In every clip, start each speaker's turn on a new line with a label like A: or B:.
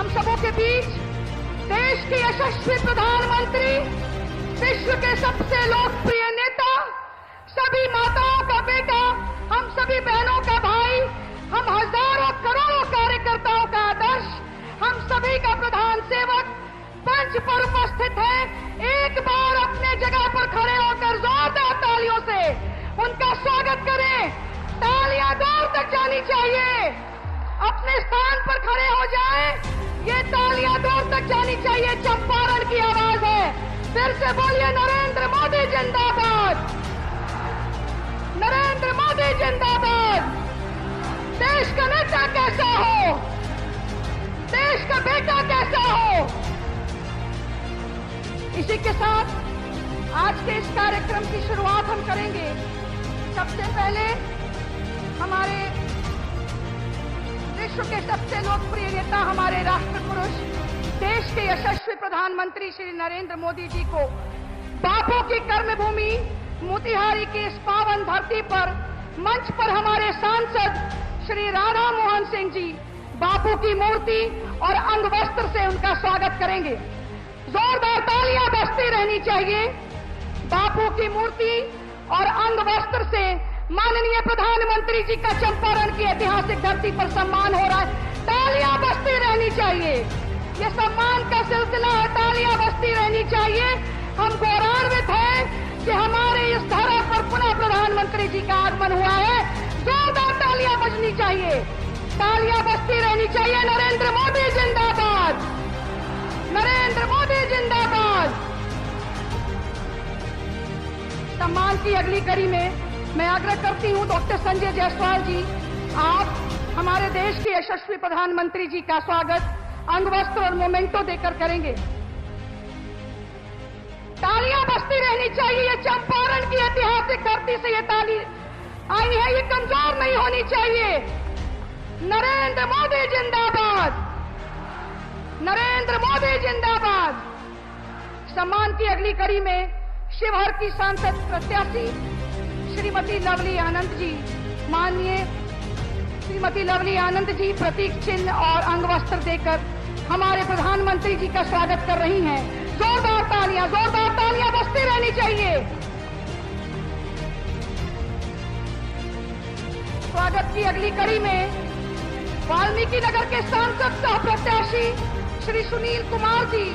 A: हम सबों के बीच देश के यशस्वी प्रधानमंत्री, विश्व के सबसे लोकप्रिय नेता, सभी माताओं का बेटा, हम सभी बहनों का भाई, हम हजारों करोड़ों कार्यकर्ताओं का आदर्श, हम सभी का प्रधान सेवक मंच पर उपस्थित है। एक बार अपने जगह पर खड़े होकर जोरदार तालियों से उनका स्वागत करें। तालियां दूर तक जानी चाहिए। अपने स्थान पर खड़े हो जाएं। ये तालियां दूर तक जानी चाहिए। चंपारण की आवाज है। फिर से बोलिए, नरेंद्र मोदी जिंदाबाद, नरेंद्र मोदी जिंदाबाद। देश का नेता कैसा हो, देश का बेटा कैसा हो। इसी के साथ आज के इस कार्यक्रम की शुरुआत हम करेंगे। सबसे पहले हमारे विश्व के सबसे लोकप्रिय नेता, हमारे राष्ट्र पुरुष, देश के यशस्वी प्रधानमंत्री श्री नरेंद्र मोदी जी को बापू की कर्मभूमि मोतिहारी की इस पावन धरती पर मंच पर हमारे सांसद श्री राधा मोहन सिंह जी बापू की मूर्ति और अंग वस्त्र से उनका स्वागत करेंगे। जोरदार तालियां बजती रहनी चाहिए। बापू की मूर्ति और अंग वस्त्र से माननीय प्रधानमंत्री जी का चंपारण की ऐतिहासिक धरती पर सम्मान हो रहा है। तालियां बजती रहनी चाहिए। ये सम्मान का सिलसिला है, तालियां बजती रहनी चाहिए। हम गौरवान्वित हैं कि हमारे इस धरा पर पुनः प्रधानमंत्री जी का आगमन हुआ है। जोरदार तालियां बजनी चाहिए, तालियां बजती रहनी चाहिए। नरेंद्र मोदी जिंदाबाद, नरेंद्र मोदी जिंदाबाद। सम्मान की अगली कड़ी में मैं आग्रह करती हूं डॉक्टर संजय जायसवाल जी, आप हमारे देश के यशस्वी प्रधानमंत्री जी का स्वागत अंग वस्त्र और मोमेंटो देकर करेंगे। तालियां बजती रहनी चाहिए। ये चंपारण की ऐतिहासिक धरती से ये ताली आई है, ये कमजोर नहीं होनी चाहिए। नरेंद्र मोदी जिंदाबाद, नरेंद्र मोदी जिंदाबाद। सम्मान की अगली कड़ी में शिवहर की सांसद प्रत्याशी श्रीमती लवली आनंद जी, माननीय श्रीमती लवली आनंद जी प्रतीक चिन्ह और अंग वस्त्र देकर हमारे प्रधानमंत्री जी का स्वागत कर रही हैं। जोरदार तालियां बजती रहनी चाहिए। स्वागत की अगली कड़ी में वाल्मीकि नगर के सांसद सह प्रत्याशी श्री सुनील कुमार जी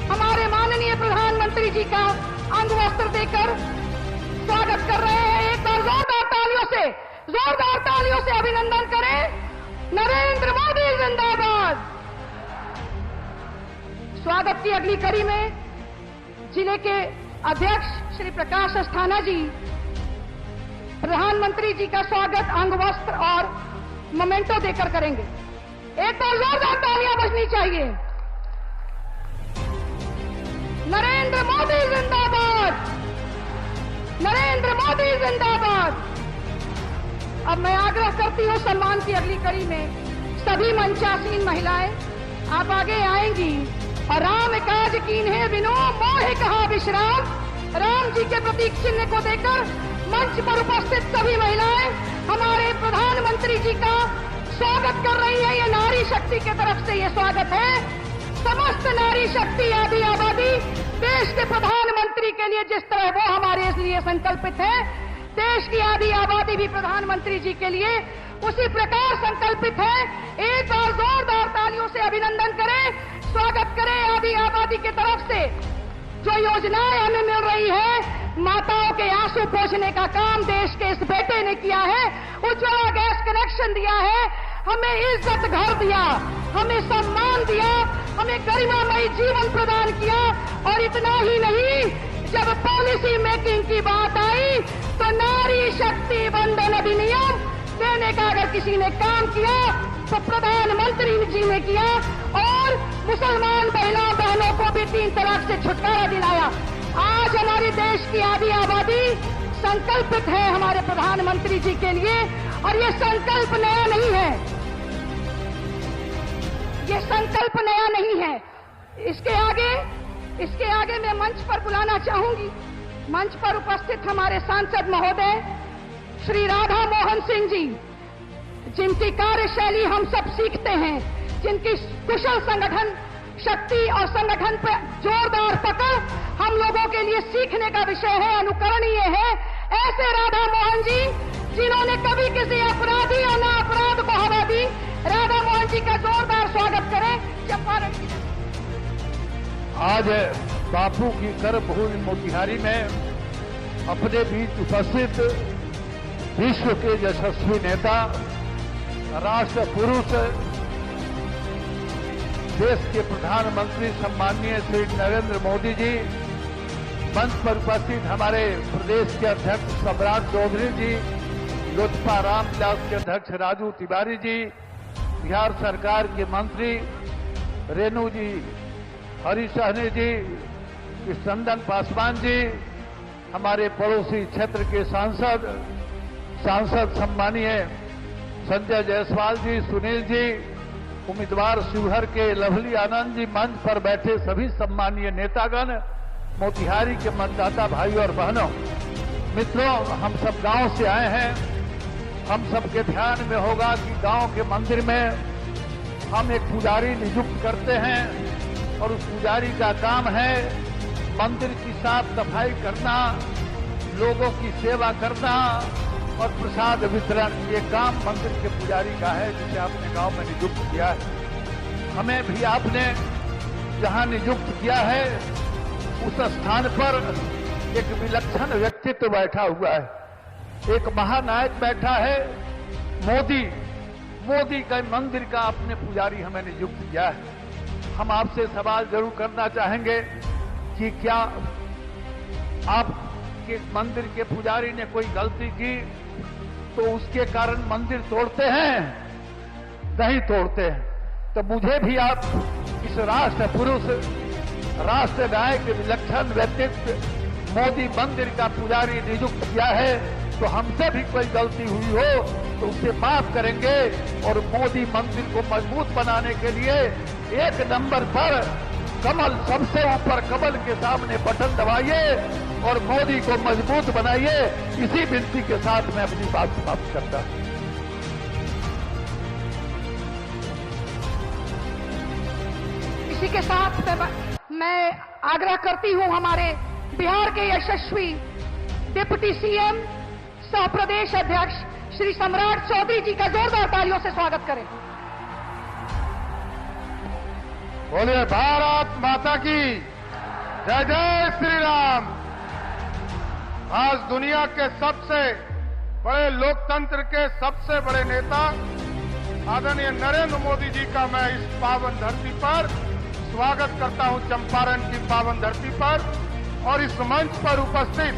A: हमारे माननीय प्रधानमंत्री जी का अंग वस्त्र देकर स्वागत कर रहे हैं। एक बार जोरदार तालियों से अभिनंदन करें। नरेंद्र मोदी जिंदाबाद। स्वागत की अगली कड़ी में जिले के अध्यक्ष श्री प्रकाश अस्थाना जी प्रधानमंत्री जी का स्वागत अंग वस्त्र और मोमेंटो देकर करेंगे। एक बार जोरदार तालियां बजनी चाहिए। नरेंद्र मोदी जिंदाबाद, नरेंद्र मोदी जिंदाबाद। अब मैं आग्रह करती हूं सम्मान की अगली कड़ी में सभी मंचासीन महिलाएं आप आगे आएंगी और राम काज कीन्हे बिनु मोहि कहा विश्राम, राम जी के प्रतीक चिन्ह को देकर मंच पर उपस्थित सभी महिलाएं हमारे प्रधानमंत्री जी का स्वागत कर रही है। ये नारी शक्ति की तरफ से ये स्वागत है। समस्त नारी शक्ति आदि आबादी देश के प्रधानमंत्री के लिए जिस तरह वो हमारे लिए संकल्पित है, देश की आधी आबादी भी प्रधानमंत्री जी के लिए उसी प्रकार संकल्पित है। एक बार जोरदार तालियों से अभिनंदन करें, स्वागत करें आधी आबादी की तरफ से। जो योजनाएं हमें मिल रही है, माताओं के आंसू पोंछने का काम देश के इस बेटे ने किया है। उज्ज्वला गैस कनेक्शन दिया है, हमें इज्जत घर दिया, हमें सम्मान दिया, हमें गरिमामयी जीवन प्रदान किया। और इतना ही नहीं, जब पॉलिसी मेकिंग की बात आई तो नारी शक्ति वंदन अधिनियम देने का अगर किसी ने काम किया तो प्रधानमंत्री जी ने किया। और मुसलमान बहनों को भी 3 तलाक से छुटकारा दिलाया। आज हमारे देश की आधी आबादी संकल्पित है हमारे प्रधानमंत्री जी के लिए, और ये संकल्प नया नहीं है, ये संकल्प नया नहीं है। इसके आगे मैं मंच पर बुलाना चाहूंगी, मंच पर उपस्थित हमारे सांसद महोदय श्री राधा मोहन सिंह जी, जिनकी कार्यशैली हम सब सीखते हैं, जिनकी कुशल संगठन शक्ति और संगठन पर जोरदार पकड़ हम लोगों के लिए सीखने का विषय है, अनुकरणीय है। ऐसे राधा मोहन जी जिन्होंने कभी किसी अपराधी और ना अपराध को हवा दी, राधा मोहन जी का जोरदार स्वागत करें चंपारण की।
B: आज बापू की कर्मभूमि मोतिहारी में अपने बीच उपस्थित विश्व के यशस्वी नेता, राष्ट्र पुरुष, देश के प्रधानमंत्री सम्माननीय श्री नरेंद्र मोदी जी, मंच पर उपस्थित हमारे प्रदेश के अध्यक्ष सम्राट चौधरी जी, लोजपा रामविलास के अध्यक्ष राजू तिवारी जी, बिहार सरकार के मंत्री रेणु जी, हरी सहनी जी, चंदन पासवान जी, हमारे पड़ोसी क्षेत्र के सांसद सम्मानीय संजय जायसवाल जी, सुनील जी, उम्मीदवार शिवहर के लवली आनंद जी, मंच पर बैठे सभी सम्मानीय नेतागण, मोतिहारी के मतदाता भाई और बहनों, मित्रों, हम सब गांव से आए हैं। हम सबके ध्यान में होगा कि गांव के मंदिर में हम एक पुजारी नियुक्त करते हैं और उस पुजारी का काम है मंदिर की साफ सफाई करना, लोगों की सेवा करना और प्रसाद वितरण। ये काम मंदिर के पुजारी का है जिसे आपने गांव में नियुक्त किया है। हमें भी आपने जहां नियुक्त किया है उस स्थान पर एक विलक्षण व्यक्तित्व बैठा हुआ है, एक महानायक बैठा है। मोदी का मंदिर का अपने पुजारी हमें नियुक्त किया है। हम आपसे सवाल जरूर करना चाहेंगे कि क्या आपके मंदिर के पुजारी ने कोई गलती की तो उसके कारण मंदिर तोड़ते हैं? नहीं तोड़ते हैं। तो मुझे भी आप इस राष्ट्र पुरुष, राष्ट्र नायक के विलक्षण व्यक्तित्व मोदी मंदिर का पुजारी नियुक्त किया है, तो हमसे भी कोई गलती हुई हो तो उसे माफ करेंगे और मोदी मंदिर को मजबूत बनाने के लिए एक नंबर पर कमल, सबसे ऊपर कमल के सामने बटन दबाइए और मोदी को मजबूत बनाइए। इसी विनती के साथ मैं अपनी बात समाप्त करता हूं।
A: इसी के साथ मैं आग्रह करती हूं हमारे बिहार के यशस्वी डिप्टी सीएम सह प्रदेश अध्यक्ष श्री सम्राट चौधरी जी का जोरदार तालियों से स्वागत करें।
B: बोलिए भारत माता की जय, जय श्री राम। आज दुनिया के सबसे बड़े लोकतंत्र के सबसे बड़े नेता आदरणीय नरेंद्र मोदी जी का मैं इस पावन धरती पर स्वागत करता हूं, चंपारण की पावन धरती पर। और इस मंच पर उपस्थित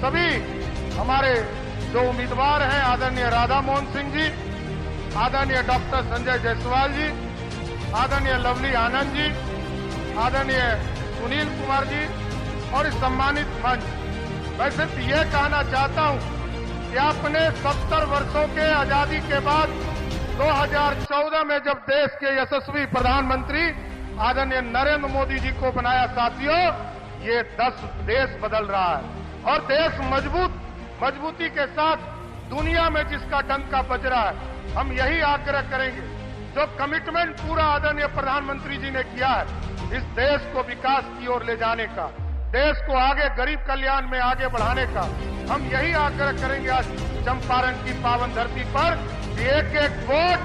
B: सभी हमारे जो उम्मीदवार हैं, आदरणीय राधा मोहन सिंह जी, आदरणीय डॉक्टर संजय जायसवाल जी, आदरणीय लवली आनंद जी, आदरणीय सुनील कुमार जी और इस सम्मानित मंच, मैं सिर्फ ये कहना चाहता हूं कि आपने 70 वर्षों के आजादी के बाद 2014 में जब देश के यशस्वी प्रधानमंत्री आदरणीय नरेंद्र मोदी जी को बनाया, साथियों, ये 10 देश बदल रहा है और देश मजबूती के साथ दुनिया में जिसका डंका बज रहा है। हम यही आग्रह करेंगे, जो कमिटमेंट पूरा आदरणीय प्रधानमंत्री जी ने किया है इस देश को विकास की ओर ले जाने का, देश को आगे गरीब कल्याण में आगे बढ़ाने का, हम यही आग्रह करेंगे आज चंपारण की पावन धरती पर कि एक एक वोट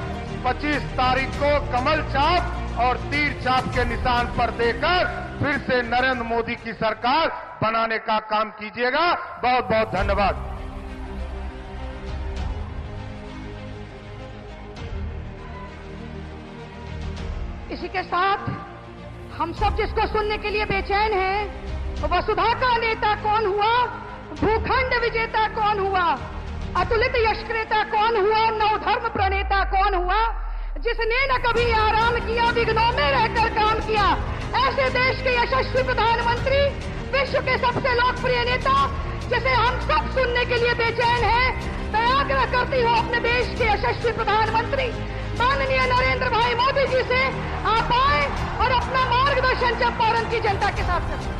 B: 25 तारीख को कमल छाप और तीर छाप के निशान पर देकर फिर से नरेंद्र मोदी की सरकार बनाने का काम कीजिएगा। बहुत बहुत धन्यवाद।
A: इसी के साथ हम सब जिसको सुनने के लिए बेचैन हैं, वसुधा का नेता कौन हुआ, भूखंड विजेता कौन हुआ, अतुलित यशक्रेता कौन हुआ, नवधर्म प्रणेता कौन हुआ, जिसने न कभी आराम किया, विघ्नों में रहकर काम किया, ऐसे देश के यशस्वी प्रधानमंत्री, विश्व के सबसे लोकप्रिय नेता जिसे हम सब सुनने के लिए बेचैन हैं। मैं आग्रह करती हूँ अपने देश के यशस्वी प्रधानमंत्री माननीय नरेंद्र भाई मोदी जी से आप आए और अपना मार्गदर्शन चंपारण की जनता के साथ करें।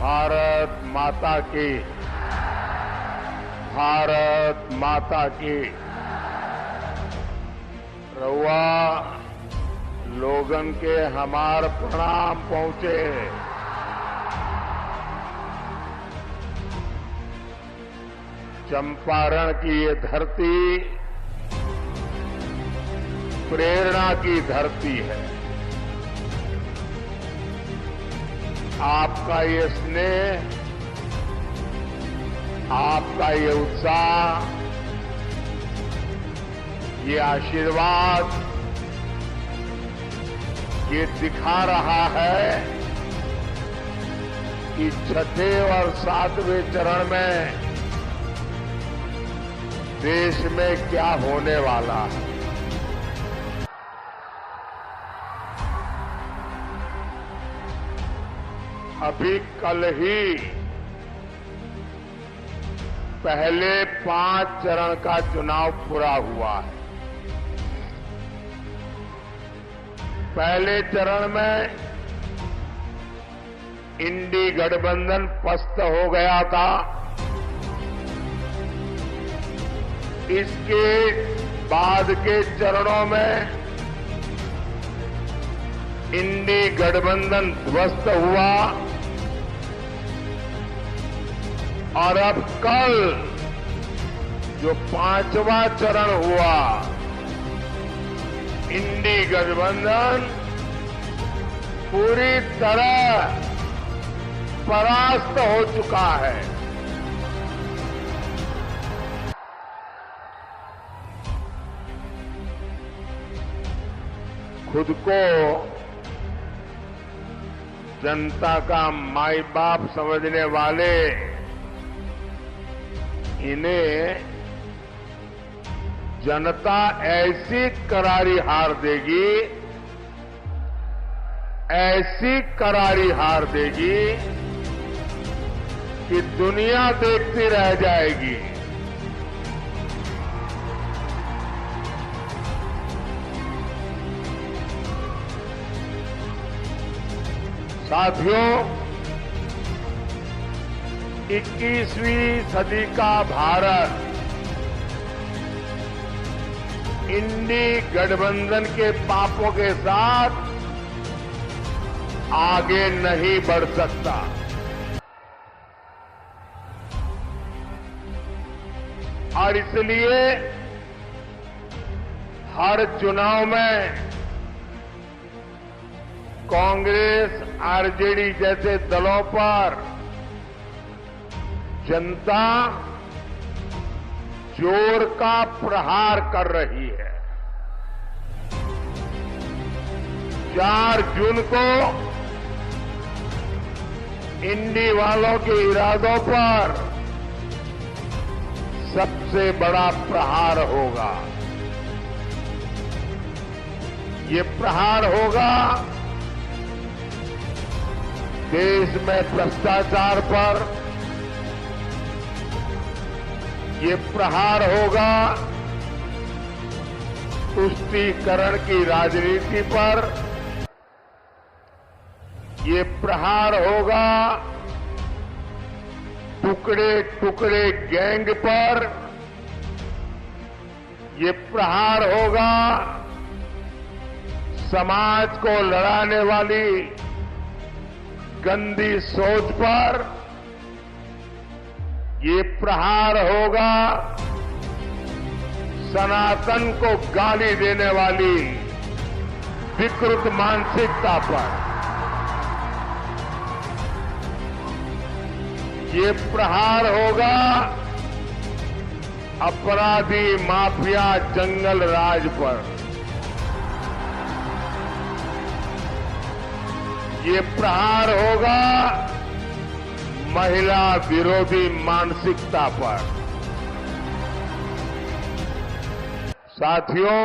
B: भारत माता की, भारत माता की। रउआ लोगन के हमार प्रणाम पहुंचे। चंपारण की ये धरती प्रेरणा की धरती है। आपका ये स्नेह, आपका ये उत्साह, ये आशीर्वाद, ये दिखा रहा है कि छठे और सातवें चरण में देश में क्या होने वाला है। अभी कल ही पहले 5 चरण का चुनाव पूरा हुआ है। पहले चरण में इंडी गठबंधन पस्त हो गया था। इसके बाद के चरणों में इंडी गठबंधन ध्वस्त हुआ और अब कल जो 5वां चरण हुआ, इंडी गठबंधन पूरी तरह परास्त हो चुका है। खुद को जनता का माई बाप समझने वाले इन्हें जनता ऐसी करारी हार देगी, ऐसी करारी हार देगी कि दुनिया देखती रह जाएगी। साथियों, 21वीं सदी का भारत इंडी गठबंधन के पापों के साथ आगे नहीं बढ़ सकता। और इसलिए हर चुनाव में कांग्रेस, आरजेडी जैसे दलों पर जनता जोर का प्रहार कर रही है। 4 जून को इंडी वालों के इरादों पर सबसे बड़ा प्रहार होगा। ये प्रहार होगा देश में भ्रष्टाचार पर, ये प्रहार होगा तुष्टीकरण की राजनीति पर, ये प्रहार होगा टुकड़े टुकड़े गैंग पर, ये प्रहार होगा समाज को लड़ाने वाली गंदी सोच पर, ये प्रहार होगा सनातन को गाली देने वाली विकृत मानसिकता पर, ये प्रहार होगा अपराधी माफिया जंगल राज पर, ये प्रहार होगा महिला विरोधी मानसिकता पर। साथियों,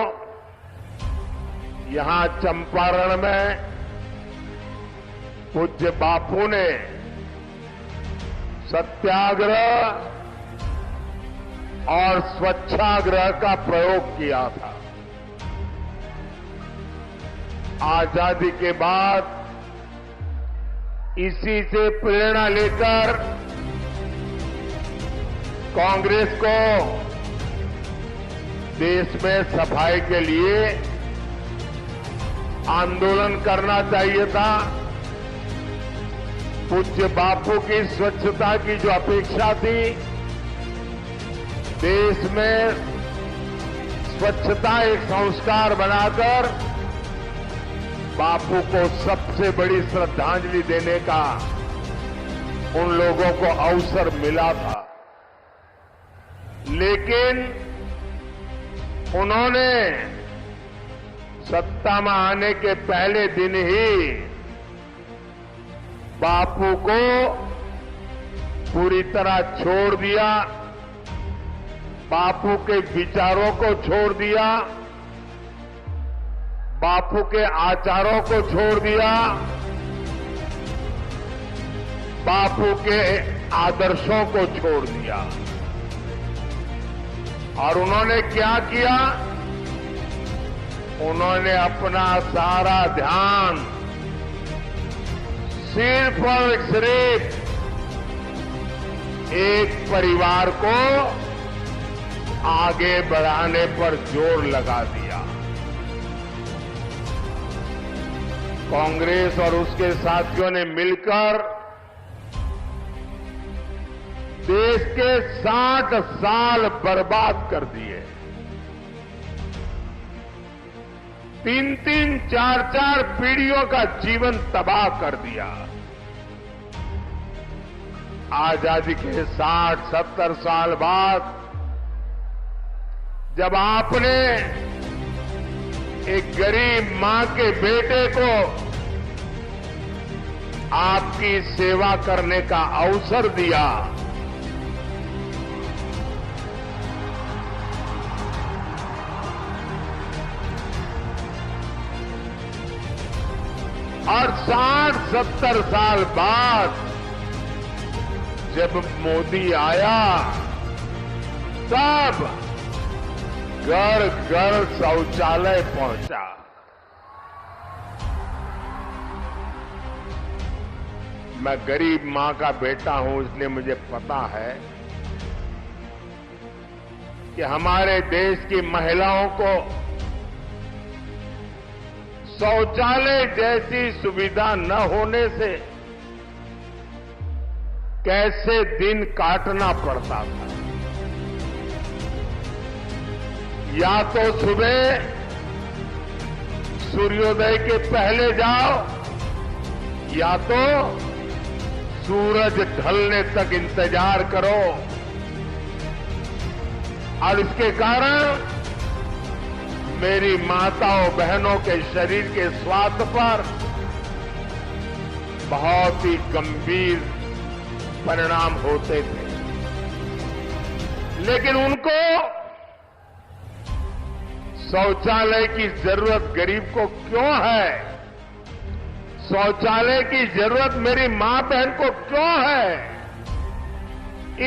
B: यहां चंपारण में पूज्य बापू ने सत्याग्रह और स्वच्छाग्रह का प्रयोग किया था। आजादी के बाद इसी से प्रेरणा लेकर कांग्रेस को देश में सफाई के लिए आंदोलन करना चाहिए था। पूज्य बापू की स्वच्छता की जो अपेक्षा थी, देश में स्वच्छता एक संस्कार बनाकर बापू को सबसे बड़ी श्रद्धांजलि देने का उन लोगों को अवसर मिला था। लेकिन उन्होंने सत्ता में आने के पहले दिन ही बापू को पूरी तरह छोड़ दिया, बापू के विचारों को छोड़ दिया, बापू के आचारों को छोड़ दिया, बापू के आदर्शों को छोड़ दिया। और उन्होंने क्या किया? उन्होंने अपना सारा ध्यान सिर्फ और सिर्फ एक परिवार को आगे बढ़ाने पर जोर लगा दिया। कांग्रेस और उसके साथियों ने मिलकर देश के 60 साल बर्बाद कर दिए। 3-3, 4-4 पीढ़ियों का जीवन तबाह कर दिया। आजादी के 60-70 साल बाद जब आपने एक गरीब मां के बेटे को आपकी सेवा करने का अवसर दिया, और 60-70 साल बाद जब मोदी आया, तब घर घर शौचालय पहुंचा। मैं गरीब मां का बेटा हूं, इसलिए मुझे पता है कि हमारे देश की महिलाओं को शौचालय जैसी सुविधा न होने से कैसे दिन काटना पड़ता था। या तो सुबह सूर्योदय के पहले जाओ, या तो सूरज ढलने तक इंतजार करो। और इसके कारण मेरी माताओं बहनों के शरीर के स्वास्थ्य पर बहुत ही गंभीर परिणाम होते थे। लेकिन उनको शौचालय की जरूरत गरीब को क्यों है, शौचालय की जरूरत मेरी मां बहन को क्यों है,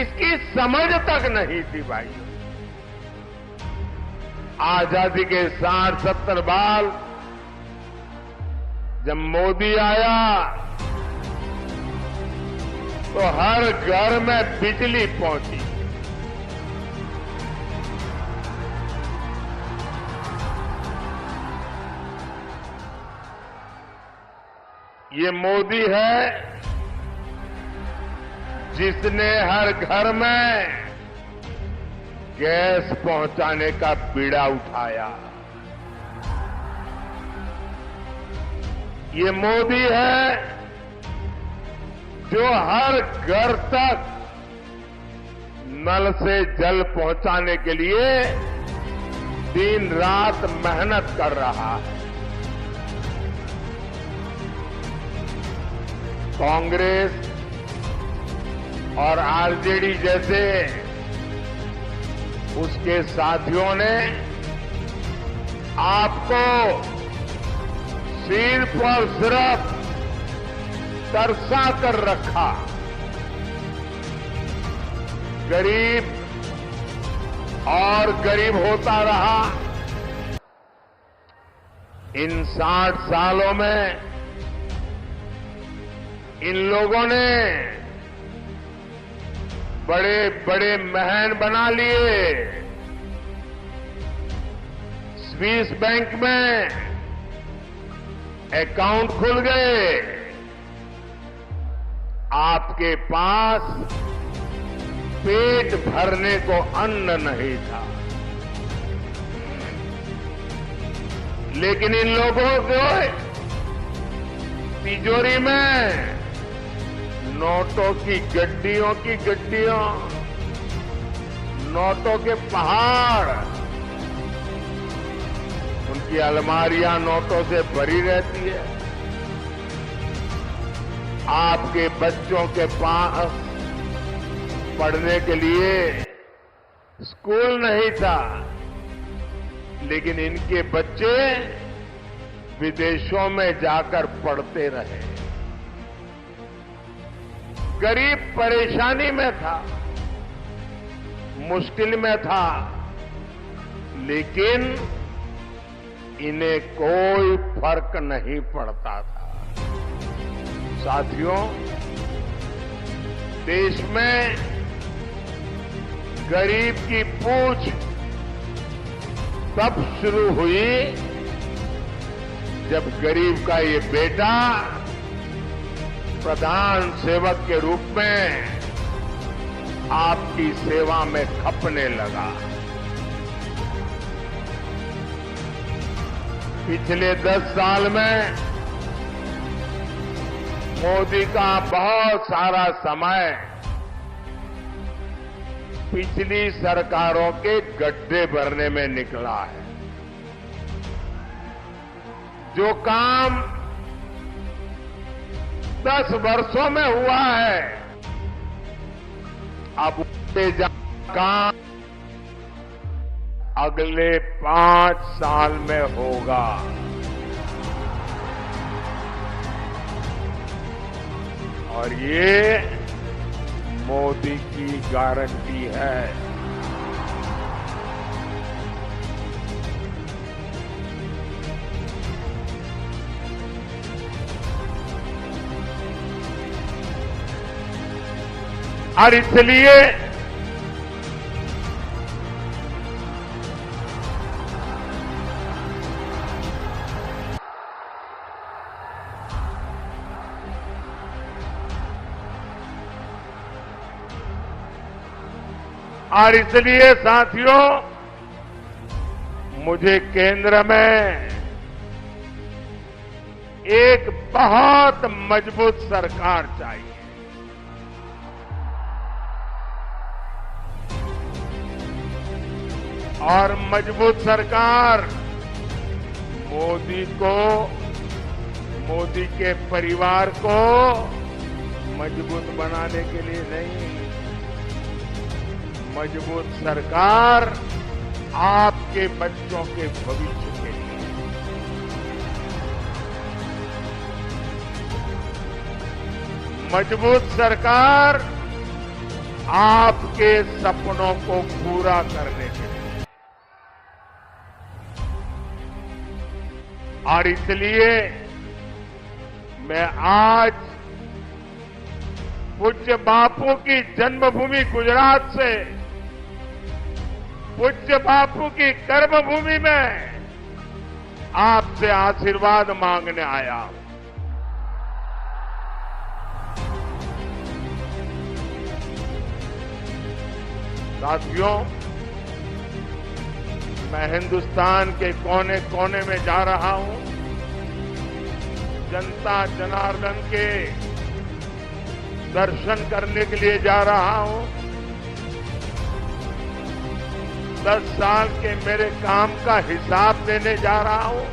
B: इसकी समझ तक नहीं थी भाई। आजादी के 60-70 बाद जब मोदी आया तो हर घर में बिजली पहुंची। ये मोदी है जिसने हर घर में गैस पहुंचाने का बीड़ा उठाया। ये मोदी है जो हर घर तक नल से जल पहुंचाने के लिए दिन रात मेहनत कर रहा है। कांग्रेस और आरजेडी जैसे उसके साथियों ने आपको सिर्फ और सिर्फ तरसा कर रखा। गरीब और गरीब होता रहा। इन 60 सालों में इन लोगों ने बड़े बड़े महल बना लिए। स्विस बैंक में अकाउंट खुल गए। आपके पास पेट भरने को अन्न नहीं था, लेकिन इन लोगों को तिजोरी में नोटों की गड्डियों, नोटों के पहाड़, उनकी अलमारियां नोटों से भरी रहती है। आपके बच्चों के पास पढ़ने के लिए स्कूल नहीं था, लेकिन इनके बच्चे विदेशों में जाकर पढ़ते रहे। गरीब परेशानी में था, मुश्किल में था, लेकिन इन्हें कोई फर्क नहीं पड़ता था। साथियों, देश में गरीब की पूछ तब शुरू हुई जब गरीब का ये बेटा प्रधान सेवक के रूप में आपकी सेवा में खपने लगा। पिछले 10 साल में मोदी का बहुत सारा समय पिछली सरकारों के गड्ढे भरने में निकला है। जो काम 10 वर्षों में हुआ है, अब उससे ज्यादा काम अगले 5 साल में होगा। और ये मोदी की गारंटी है। और इसलिए साथियों, मुझे केंद्र में एक बहुत मजबूत सरकार चाहिए। और मजबूत सरकार मोदी को, मोदी के परिवार को मजबूत बनाने के लिए नहीं, मजबूत सरकार आपके बच्चों के भविष्य के लिए। मजबूत सरकार आपके सपनों को पूरा करने के लिए। और इसलिए मैं आज पूज्य बापू की जन्मभूमि गुजरात से, पूज्य बापू की कर्मभूमि में आपसे आशीर्वाद मांगने आया हूं। साथियों, मैं हिंदुस्तान के कोने कोने में जा रहा हूं। जनता जनार्दन के दर्शन करने के लिए जा रहा हूं। 10 साल के मेरे काम का हिसाब देने जा रहा हूं।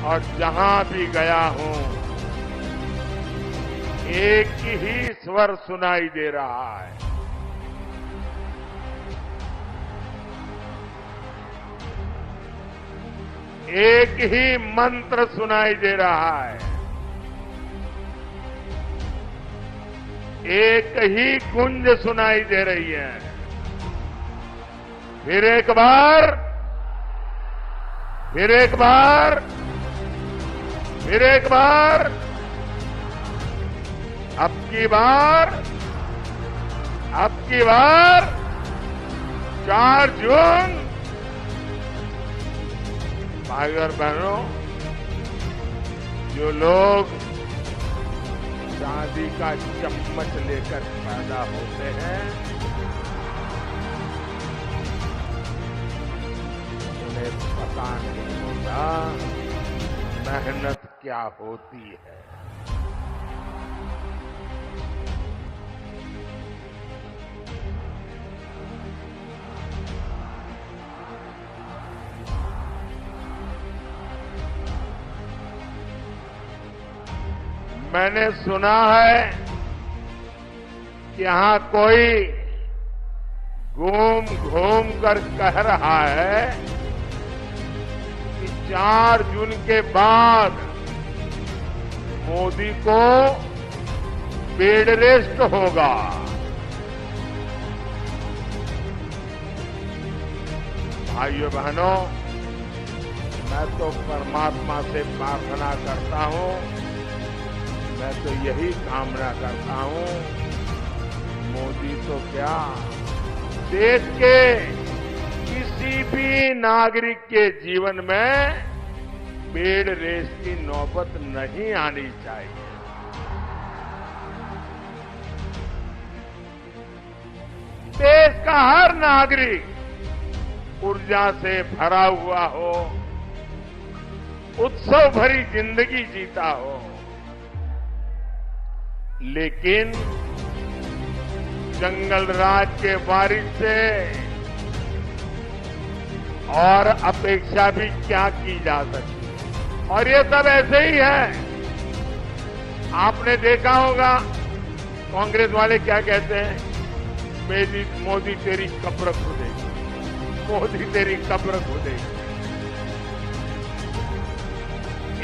B: और जहां भी गया हूं, एक ही स्वर सुनाई दे रहा है। एक ही मंत्र सुनाई दे रहा है। एक ही गुंज सुनाई दे रही है। फिर एक बार, फिर एक बार, फिर एक बार, अब की बार 4 जून, भाई और बहनों, जो लोग शादी का चम्मच लेकर पैदा होते हैं, उन्हें पता नहीं होता मेहनत क्या होती है। मैंने सुना है कि यहां कोई घूम घूम कर कह रहा है कि 4 जून के बाद मोदी को बेड रेस्ट होगा। भाइयों बहनों, मैं तो परमात्मा से प्रार्थना करता हूं, मैं तो यही कामना करता हूं, मोदी तो क्या, देश के किसी भी नागरिक के जीवन में बेड रेस्ट की नौबत नहीं आनी चाहिए। देश का हर नागरिक ऊर्जा से भरा हुआ हो, उत्सव भरी जिंदगी जीता हो, लेकिन जंगल राज के वारिस से और अपेक्षा भी क्या की जा सकती। और ये सब ऐसे ही है। आपने देखा होगा कांग्रेस वाले क्या कहते हैं, मोदी तेरी कब्र खुदेगी, मोदी तेरी कब्र खुदेगी।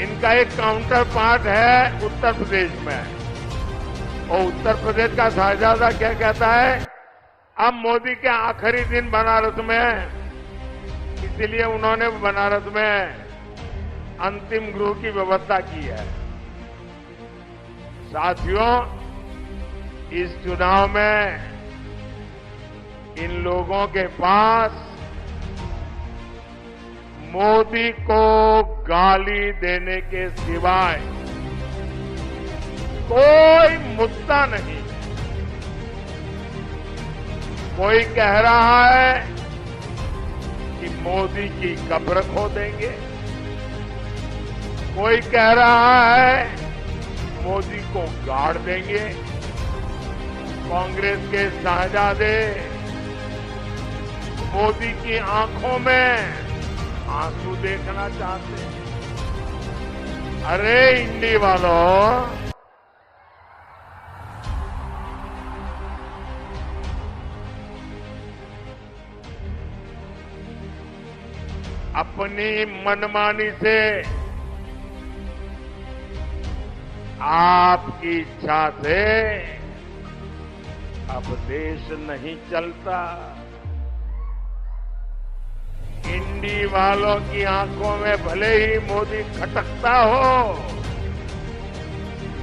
B: इनका एक काउंटर पार्ट है उत्तर प्रदेश में, और उत्तर प्रदेश का शहजादा क्या कहता है, अब मोदी के आखिरी दिन बनारस में, इसलिए उन्होंने बनारस में अंतिम गृह की व्यवस्था की है। साथियों, इस चुनाव में इन लोगों के पास मोदी को गाली देने के सिवाय कोई मुद्दा नहीं। कोई कह रहा है कि मोदी की कब्र खो देंगे, कोई कह रहा है मोदी को गाड़ देंगे। कांग्रेस के शहजादे मोदी की आंखों में आंसू देखना चाहते हैं। अरे इंडी वालों, अपनी मनमानी से, आपकी इच्छा से अब देश नहीं चलता। इंडी वालों की आंखों में भले ही मोदी खटकता हो,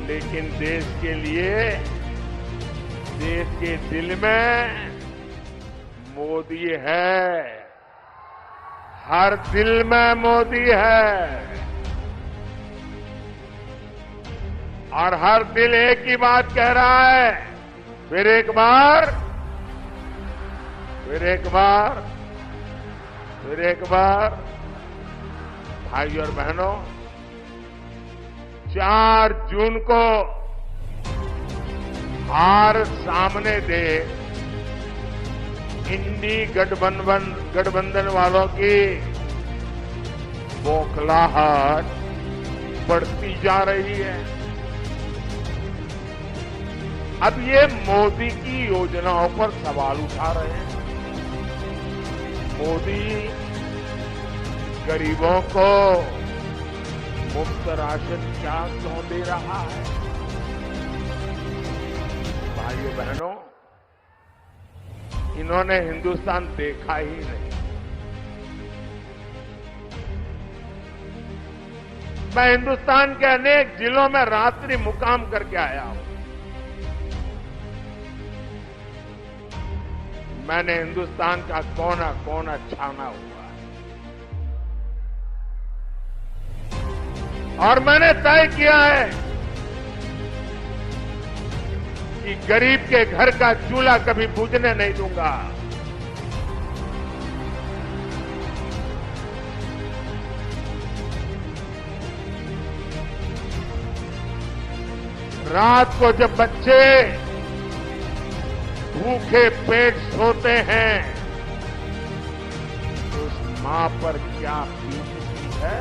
B: लेकिन देश के लिए, देश के दिल में मोदी है। हर दिल में मोदी है, और हर दिल एक ही बात कह रहा है, फिर एक बार, फिर एक बार, फिर एक बार। भाई और बहनों, 4 जून को हार सामने दे इंडी गठबंधन वालों की बौखलाहट बढ़ती जा रही है। अब ये मोदी की योजनाओं पर सवाल उठा रहे हैं। मोदी गरीबों को मुफ्त राशन क्या क्यों दे रहा है? भाइयों बहनों, इन्होंने हिंदुस्तान देखा ही नहीं। मैं हिंदुस्तान के अनेक जिलों में रात्रि मुकाम करके आया हूं। मैंने हिंदुस्तान का कोना कोना छाना हुआ है और मैंने तय किया है कि गरीब के घर का चूल्हा कभी बुझने नहीं दूंगा। रात को जब बच्चे भूखे पेट सोते हैं तो उस मां पर क्या बीतती है,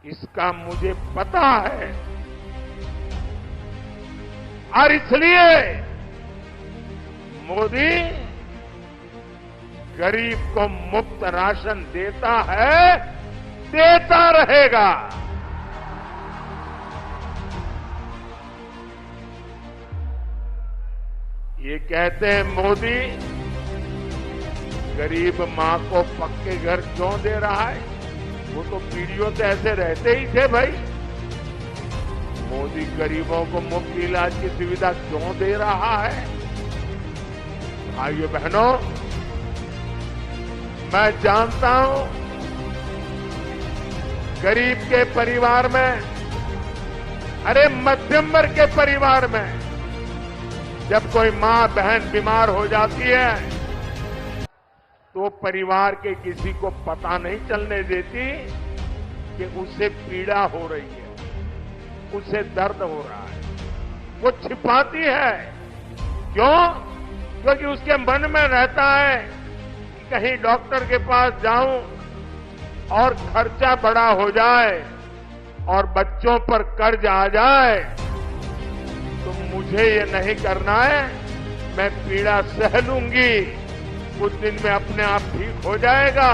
B: इसका मुझे पता है। और इसलिए मोदी गरीब को मुफ्त राशन देता है, देता रहेगा। ये कहते हैं मोदी गरीब मां को पक्के घर क्यों दे रहा है, वो तो पीढ़ियों से ऐसे रहते ही थे भाई। मोदी गरीबों को मुफ्त इलाज की सुविधा क्यों दे रहा है? भाइयों बहनों, मैं जानता हूं गरीब के परिवार में, अरे मध्यम वर्ग के परिवार में जब कोई मां बहन बीमार हो जाती है तो परिवार के किसी को पता नहीं चलने देती कि उसे पीड़ा हो रही है, उसे दर्द हो रहा है। वो छिपाती है। क्यों? क्योंकि उसके मन में रहता है कि कहीं डॉक्टर के पास जाऊं और खर्चा बड़ा हो जाए और बच्चों पर कर्ज आ जाए तो मुझे ये नहीं करना है, मैं पीड़ा सह लूंगी, कुछ दिन में अपने आप ठीक हो जाएगा।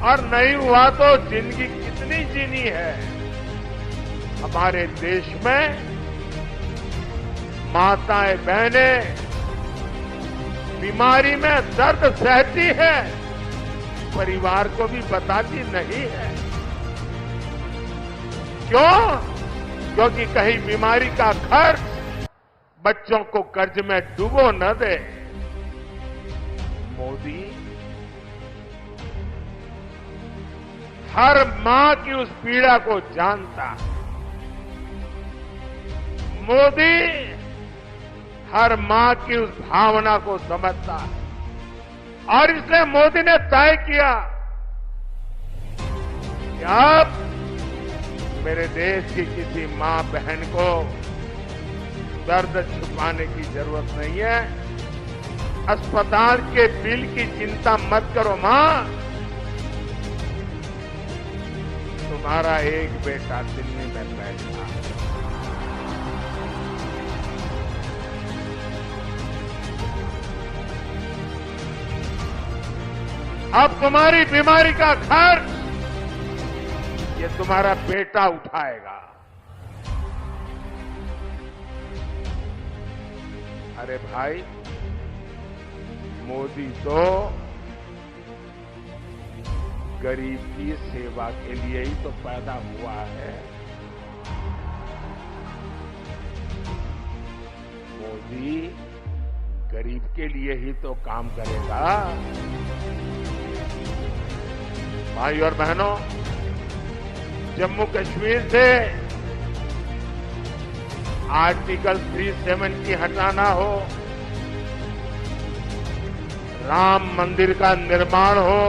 B: और नहीं हुआ तो जिंदगी कितनी जीनी है। हमारे देश में माताएं बहनें बीमारी में दर्द सहती है, परिवार को भी बताती नहीं है। क्यों? क्योंकि कहीं बीमारी का खर्च बच्चों को कर्ज में डुबो न दे। मोदी हर मां की उस पीड़ा को जानता है। मोदी हर मां की उस भावना को समझता है और इसलिए मोदी ने तय किया कि अब मेरे देश की किसी मां बहन को दर्द छुपाने की जरूरत नहीं है। अस्पताल के बिल की चिंता मत करो मां, तुम्हारा एक बेटा दिल्ली में बैठा है। अब तुम्हारी बीमारी का खर्च ये तुम्हारा बेटा उठाएगा। अरे भाई, मोदी तो गरीब की सेवा के लिए ही तो पैदा हुआ है। मोदी गरीब के लिए ही तो काम करेगा। भाई और बहनों, जम्मू कश्मीर से आर्टिकल 370 हटाना हो, राम मंदिर का निर्माण हो,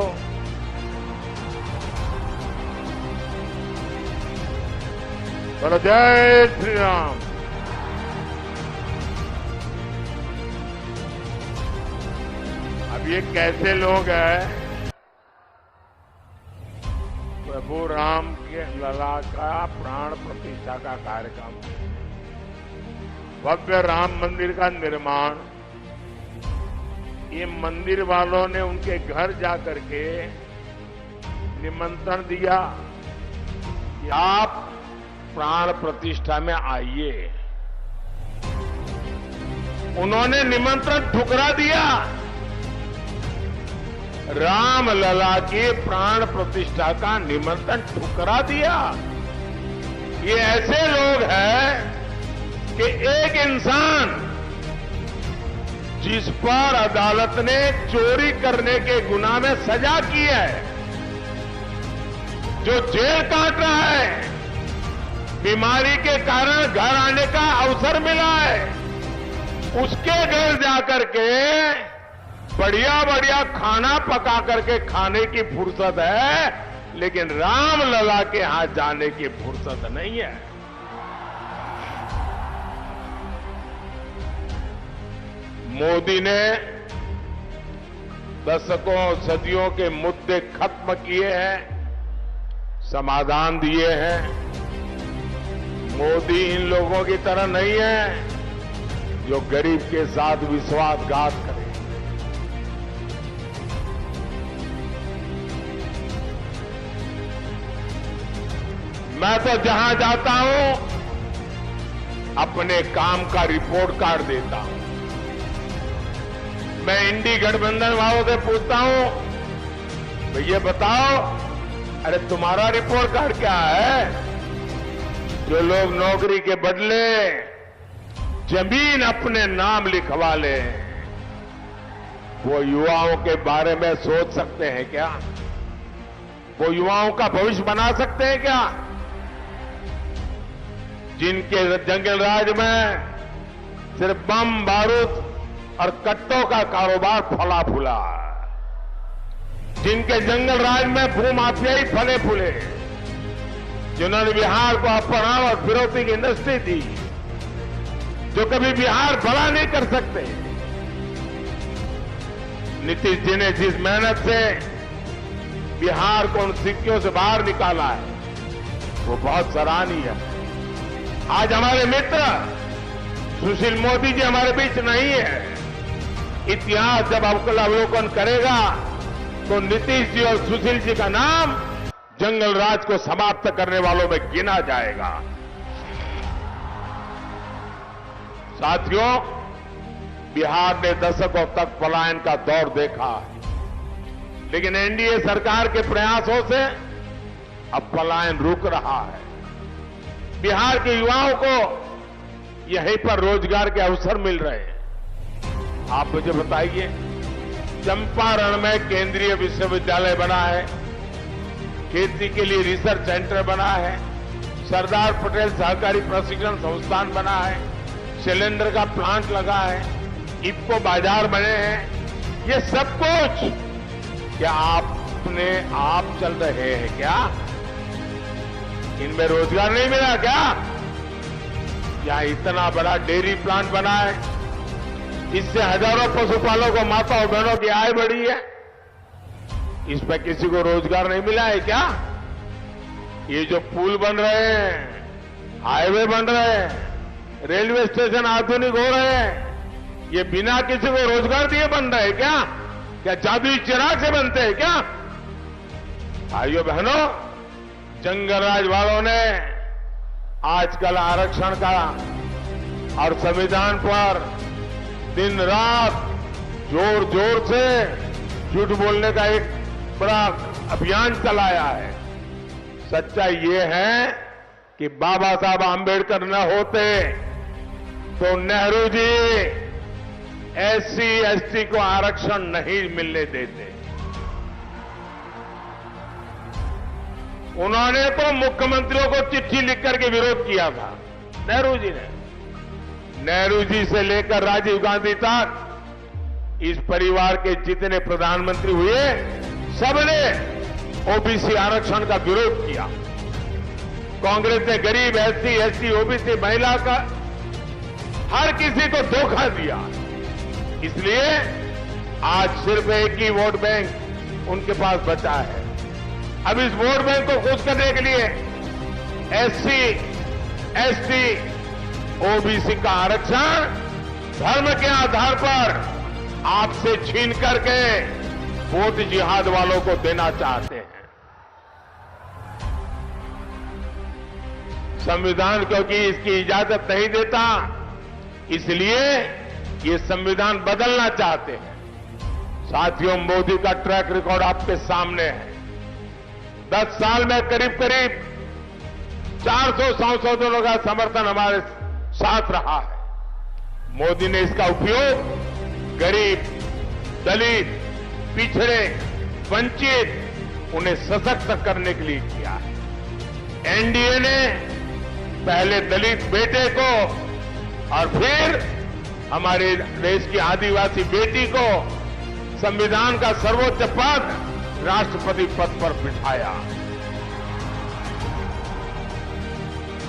B: बोलो जय श्री राम। अब ये कैसे लोग हैं? प्रभु राम के लला का प्राण प्रतिष्ठा का कार्यक्रम, भव्य राम मंदिर का निर्माण, ये मंदिर वालों ने उनके घर जाकर के निमंत्रण दिया कि आप प्राण प्रतिष्ठा में आइए। उन्होंने निमंत्रण ठुकरा दिया। राम लला के प्राण प्रतिष्ठा का निमंत्रण ठुकरा दिया। ये ऐसे लोग हैं
C: कि एक इंसान जिस पर अदालत ने चोरी करने के गुनाह में सजा की है, जो जेल काट रहा है, बीमारी के कारण घर आने का अवसर मिला है, उसके घर जाकर के बढ़िया बढ़िया खाना पका करके खाने की फुर्सत है, लेकिन रामलला के हाथ जाने की फुर्सत नहीं है। मोदी ने दशकों सदियों के मुद्दे खत्म किए हैं, समाधान दिए हैं। मोदी इन लोगों की तरह नहीं है जो गरीब के साथ विश्वासघात करे। मैं तो जहां जाता हूं अपने काम का रिपोर्ट कार्ड देता हूं। मैं इंडी गठबंधन वालों से पूछता हूं, भैया बताओ, अरे तुम्हारा रिपोर्ट कार्ड क्या है? जो लोग नौकरी के बदले जमीन अपने नाम लिखवा ले, वो युवाओं के बारे में सोच सकते हैं क्या? वो युवाओं का भविष्य बना सकते हैं क्या? जिनके जंगल राज में सिर्फ बम बारूद और कट्टों का कारोबार फला फूला, जिनके जंगल राज में भूमाफियाई फले फूले, जिन्होंने बिहार को अपहरण और फिरौती की इंडस्ट्री दी, जो कभी बिहार बड़ा नहीं कर सकते। नीतीश जी ने जिस मेहनत से बिहार को उन सिक्कियों से बाहर निकाला है, वो बहुत सराहनीय है। आज हमारे मित्र सुशील मोदी जी हमारे बीच नहीं है। इतिहास जब अवलोकन करेगा तो नीतीश जी और सुशील जी का नाम जंगल राज को समाप्त करने वालों में गिना जाएगा। साथियों, बिहार ने दशकों तक पलायन का दौर देखा, लेकिन एनडीए सरकार के प्रयासों से अब पलायन रुक रहा है। बिहार के युवाओं को यहीं पर रोजगार के अवसर मिल रहे हैं। आप मुझे बताइए, चंपारण में केंद्रीय विश्वविद्यालय बना है, खेती के लिए रिसर्च सेंटर बना है, सरदार पटेल सहकारी प्रशिक्षण संस्थान बना है, सिलेंडर का प्लांट लगा है, इफ्को बाजार बने हैं। ये सब कुछ क्या अपने आप चल रहे हैं क्या? इनमें रोजगार नहीं मिला क्या? या इतना बड़ा डेयरी प्लांट बना है, इससे हजारों पशुपालकों, माताओं बहनों की आय बढ़ी है, इसमें किसी को रोजगार नहीं मिला है क्या? ये जो पुल बन रहे हैं, हाईवे बन रहे हैं, रेलवे स्टेशन आधुनिक हो रहे हैं, ये बिना किसी को रोजगार दिए बन रहे हैं क्या? क्या जादुई चिराग से बनते हैं क्या? भाइयों बहनों, जंगल राज वालों ने आजकल आरक्षण का और संविधान पर दिन रात जोर जोर से झूठ बोलने का एक बड़ा अभियान चलाया है। सच्चाई ये है कि बाबा साहब आंबेडकर न होते तो नेहरू जी एससी एसटी को आरक्षण नहीं मिलने देते। उन्होंने तो मुख्यमंत्रियों को चिट्ठी लिख करके विरोध किया था, नेहरू जी ने। नेहरू जी से लेकर राजीव गांधी तक इस परिवार के जितने प्रधानमंत्री हुए, सबने ओबीसी आरक्षण का विरोध किया। कांग्रेस ने गरीब, एससी, एसटी, ओबीसी, महिला का हर किसी को धोखा दिया। इसलिए आज सिर्फ एक ही वोट बैंक उनके पास बचा है। अब इस वोट बैंक को खुश करने के लिए एससी, एसटी, ओबीसी का आरक्षण धर्म के आधार पर आपसे छीन करके वोट जिहाद वालों को देना चाहते हैं। संविधान क्योंकि इसकी इजाजत नहीं देता, इसलिए ये संविधान बदलना चाहते हैं। साथियों, मोदी का ट्रैक रिकॉर्ड आपके सामने है। 10 साल में करीब करीब 400 संशोधनों का समर्थन हमारे साथ रहा है। मोदी ने इसका उपयोग गरीब, दलित, पिछड़े, वंचित उन्हें सशक्त करने के लिए किया है। एनडीए ने पहले दलित बेटे को और फिर हमारे देश की आदिवासी बेटी को संविधान का सर्वोच्च पद राष्ट्रपति पद पर बिठाया।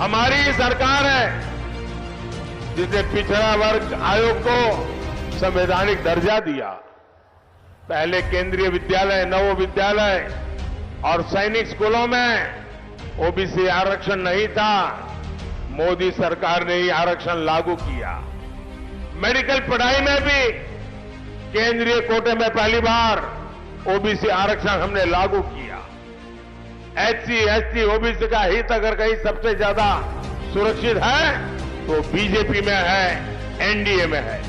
C: हमारी सरकार है जिसने पिछड़ा वर्ग आयोग को संवैधानिक दर्जा दिया। पहले केंद्रीय विद्यालय, नवोदय विद्यालय और सैनिक स्कूलों में ओबीसी आरक्षण नहीं था। मोदी सरकार ने ही आरक्षण लागू किया। मेडिकल पढ़ाई में भी केंद्रीय कोटे में पहली बार ओबीसी आरक्षण हमने लागू किया। एससी, एसटी, ओबीसी का हित अगर कहीं सबसे ज्यादा सुरक्षित है तो बीजेपी में है, एनडीए में है।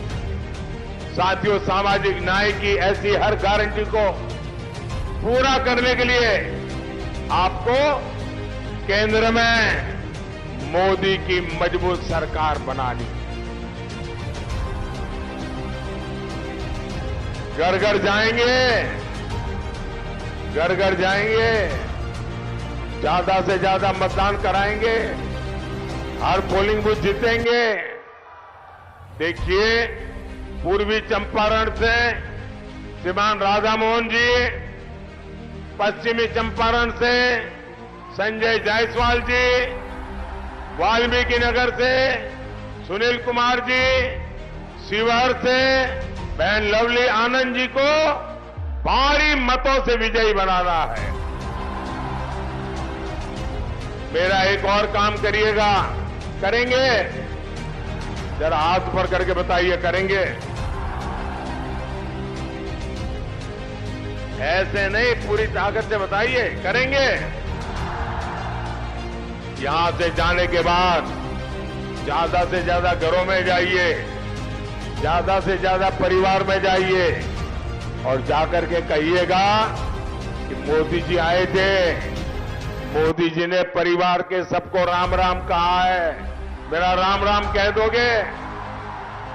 C: साथियों, सामाजिक न्याय की ऐसी हर गारंटी को पूरा करने के लिए आपको केंद्र में मोदी की मजबूत सरकार बनानी। घर घर जाएंगे, घर घर जाएंगे, ज्यादा से ज्यादा मतदान कराएंगे, हर पोलिंग बूथ जीतेंगे। देखिए, पूर्वी चंपारण से श्रीमान राधा मोहन जी, पश्चिमी चंपारण से संजय जायसवाल जी, वाल्मीकि नगर से सुनील कुमार जी, शिवहर से बहन लवली आनंद जी को भारी मतों से विजयी बनाना है। मेरा एक और काम करिएगा, करेंगे? जरा हाथ ऊपर करके बताइए, करेंगे? ऐसे नहीं, पूरी ताकत से बताइए, करेंगे? यहां से जाने के बाद ज्यादा से ज्यादा घरों में जाइए, ज्यादा से ज्यादा परिवार में जाइए और जाकर के कहिएगा कि मोदी जी आए थे, मोदी जी ने परिवार के सबको राम राम कहा है। मेरा राम राम कह दोगे?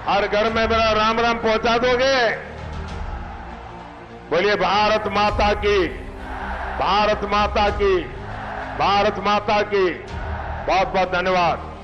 C: हर घर में मेरा राम राम पहुंचा दोगे? बोलिए भारत माता की, भारत माता की, भारत माता की। बहुत बहुत धन्यवाद।